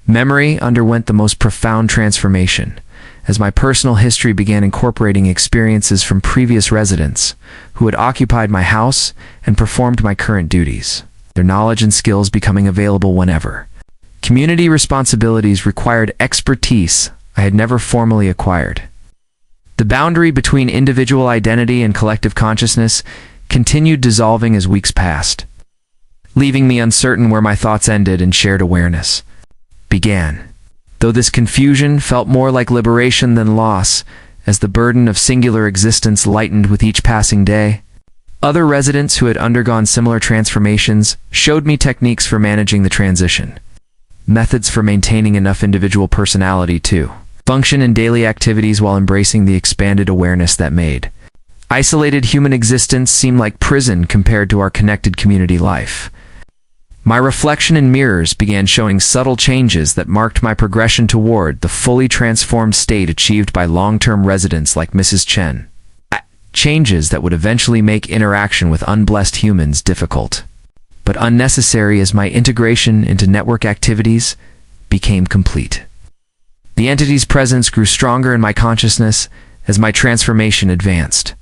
Memory underwent the most profound transformation as my personal history began incorporating experiences from previous residents who had occupied my house and performed my current duties, their knowledge and skills becoming available whenever community responsibilities required expertise I had never formally acquired. The boundary between individual identity and collective consciousness continued dissolving as weeks passed, leaving me uncertain where my thoughts ended and shared awareness began. Though this confusion felt more like liberation than loss, as the burden of singular existence lightened with each passing day, other residents who had undergone similar transformations showed me techniques for managing the transition, methods for maintaining enough individual personality to function in daily activities while embracing the expanded awareness that made isolated human existence seem like prison compared to our connected community life. My reflection in mirrors began showing subtle changes that marked my progression toward the fully transformed state achieved by long-term residents like Mrs. Chen. Changes that would eventually make interaction with unblessed humans difficult, but unnecessary as my integration into network activities became complete. The entity's presence grew stronger in my consciousness as my transformation advanced,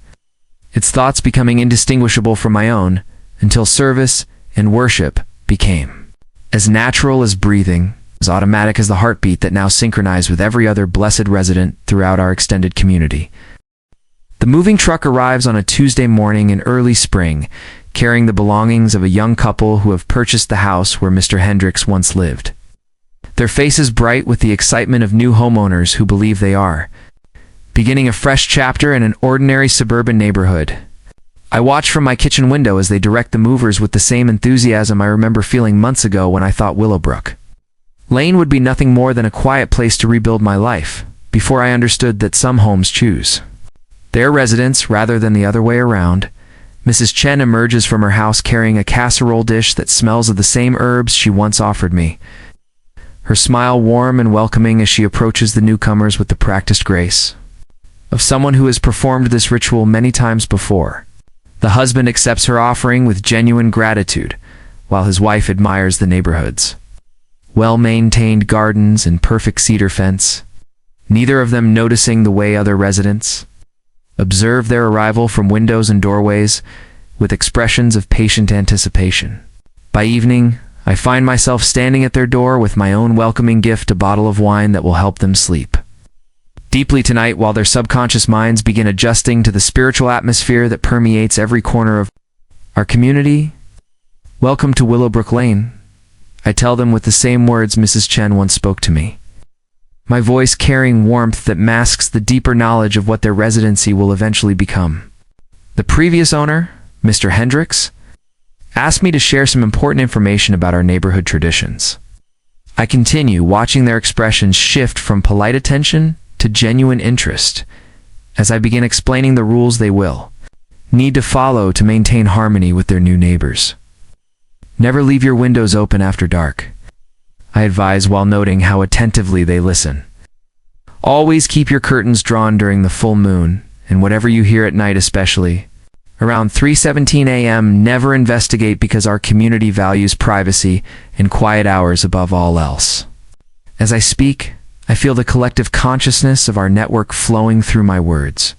its thoughts becoming indistinguishable from my own until service and worship became as natural as breathing, as automatic as the heartbeat that now synchronized with every other blessed resident throughout our extended community. The moving truck arrives on a Tuesday morning in early spring, carrying the belongings of a young couple who have purchased the house where Mr. Hendricks once lived, their faces bright with the excitement of new homeowners who believe they are beginning a fresh chapter in an ordinary suburban neighborhood. I watch from my kitchen window as they direct the movers with the same enthusiasm I remember feeling months ago when I thought Willowbrook Lane would be nothing more than a quiet place to rebuild my life, before I understood that some homes choose their residents rather than the other way around. Mrs. Chen emerges from her house carrying a casserole dish that smells of the same herbs she once offered me, her smile warm and welcoming as she approaches the newcomers with the practiced grace of someone who has performed this ritual many times before. The husband accepts her offering with genuine gratitude, while his wife admires the neighborhood's well-maintained gardens and perfect cedar fence, neither of them noticing the way other residents observe their arrival from windows and doorways with expressions of patient anticipation. By evening, I find myself standing at their door with my own welcoming gift, a bottle of wine that will help them sleep deeply tonight while their subconscious minds begin adjusting to the spiritual atmosphere that permeates every corner of our community. Welcome to Willowbrook Lane, I tell them with the same words Mrs. Chen once spoke to me, my voice carrying warmth that masks the deeper knowledge of what their residency will eventually become. The previous owner, Mr. Hendricks, asked me to share some important information about our neighborhood traditions. I continue, watching their expressions shift from polite attention to genuine interest as I begin explaining the rules they will need to follow to maintain harmony with their new neighbors. Never leave your windows open after dark, I advise, while noting how attentively they listen. Always keep your curtains drawn during the full moon, and whatever you hear at night, especially around 3:17 a.m., never investigate, because our community values privacy and quiet hours above all else. As I speak, I feel the collective consciousness of our network flowing through my words,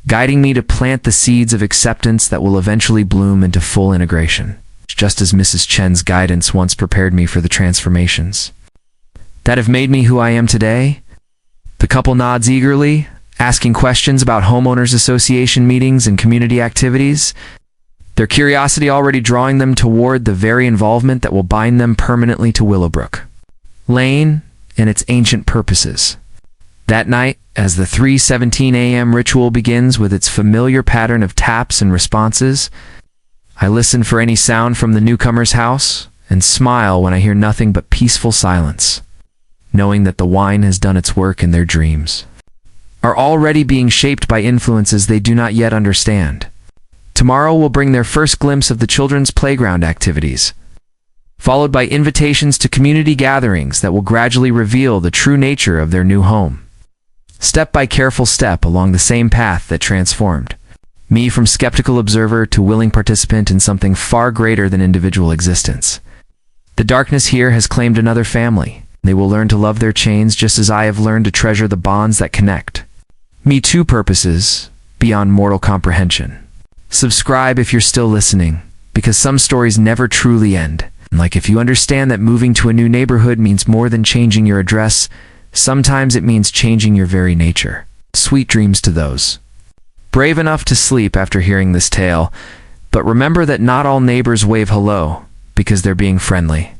guiding me to plant the seeds of acceptance that will eventually bloom into full integration, just as Mrs. Chen's guidance once prepared me for the transformations that have made me who I am today. The couple nods eagerly, asking questions about homeowners association meetings and community activities, their curiosity already drawing them toward the very involvement that will bind them permanently to Willowbrook Lane and its ancient purposes. That night, as the 3:17 a.m. ritual begins with its familiar pattern of taps and responses, I listen for any sound from the newcomer's house and smile when I hear nothing but peaceful silence, knowing that the wine has done its work and their dreams are already being shaped by influences they do not yet understand. Tomorrow will bring their first glimpse of the children's playground activities, followed by invitations to community gatherings that will gradually reveal the true nature of their new home. Step by careful step along the same path that transformed me from skeptical observer to willing participant in something far greater than individual existence. The darkness here has claimed another family. They will learn to love their chains just as I have learned to treasure the bonds that connect me to purposes beyond mortal comprehension. Subscribe if you're still listening, because some stories never truly end. Like, if you understand that moving to a new neighborhood means more than changing your address, sometimes it means changing your very nature. Sweet dreams to those brave enough to sleep after hearing this tale, but remember that not all neighbors wave hello because they're being friendly.